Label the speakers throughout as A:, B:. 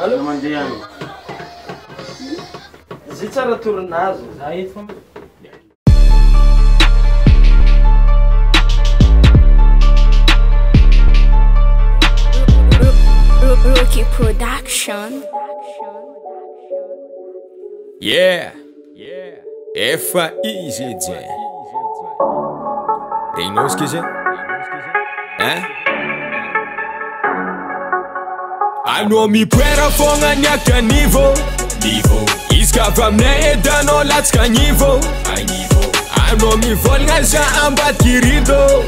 A: Allô mandeha. Zitsara tournazo, za eto.
B: Roqu production.
C: Yeah. F-I-G-J. Regninao izy ke hein? Anao mipoera fogna niaka niveau. Izy ka avy aminay edanao latsaka niveau. Anao mivolagna za ambadiky rideau.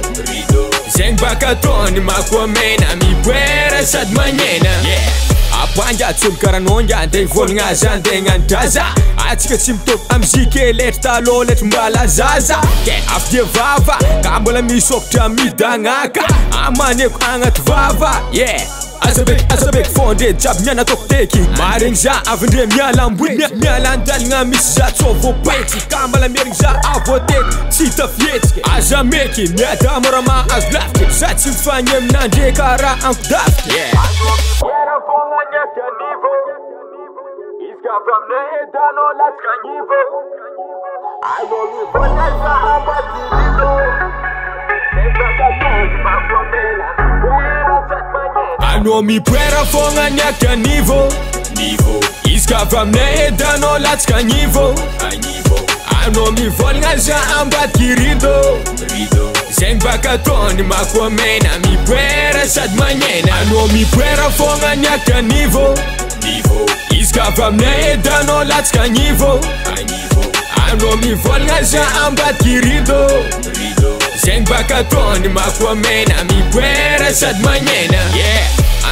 C: Zegny baka taony makomena mipoera sady magnena. Apanja atsolo karahanao ngia andeha hivolagna za andeha hagnandraza. Atsika tsy mitovy amizika letry taloha letry mbala zaza. Afy dia vava ka mbola misokatra midagnaka. Amaneko agnaty vava. Azabek fondre jiaby miana ataoko teky. Maregny za avy ndre miala ambony. Miala andalagna misy za tsy voapaiky. Ka mbala mierigny za avoatety tsy tafietsiky. Aza meky miada morama azo lafiky. Za tsy mifagny aminandre karaha ankodafiky. Izy ka avy aminay edanao latsaka niveau. Anao mivolagna za ambadiky rideau. Zegny baka taony makomena mipoera sady magnena. Anao mipoera fogna niaka niveau. Izy ka avy aminay edanao latsaka niveau. Anao mivolagna za ambadiky rideau. Zegny baka taony makomena mipoera sady magnena. Anao mipoera fogna niaka niveau. Izy ka avy aminay edanao latsaka niveau. Anao mivolagna za ambadiky rideau. Zegny baka taony makomena mipoera sady magnena.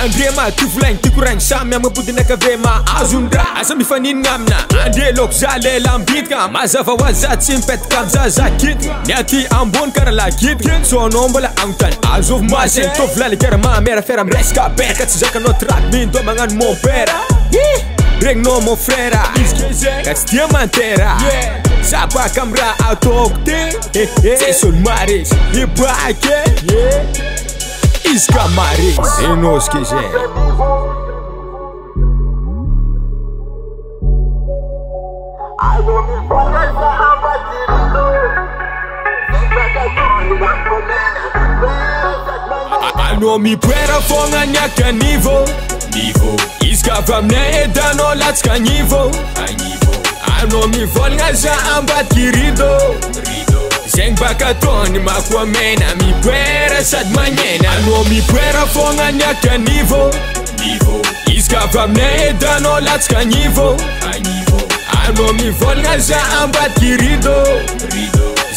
C: Andre matovolaigny tiako ragny samy amabodina kave mahazondra. Asa mifaninagna amina andre loko za lela mbitika. Mazava hoazy za tsy mipetaka amzaza kitika. Niaty ambony karaha lakitika. So anao mbola agnontany azovy maseny Tovolahy Lageur mamera fera miresaka beraka. Tsy zakanao traky mindo magnano mon père. Regninao mon frère ka tsy dia mantera. Za baka amy raha ataoko te. Tsy solo maresy mibake. Izy ka maresy enao izy ke zay. Anao mipoera fogna niaka niveau. Izy ka avy aminay edanao latsaka niveau. Anao mivolagna za ambadiky rideau. Zegny baka taony makomena mipoera sady magnena. Anao mipoera fogna niaka niveau. Izy ka avy aminay edanao latsaka niveau. Anao mivolagna za ambadiky rideau.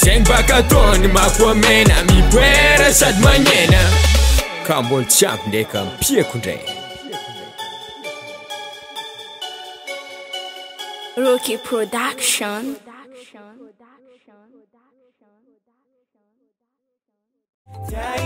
C: Zegny baka taony makomena mipoera sady magnena. Ka mbola tsy ampy ndraika mipieko ndray.
B: Roqu production.
A: Yeah.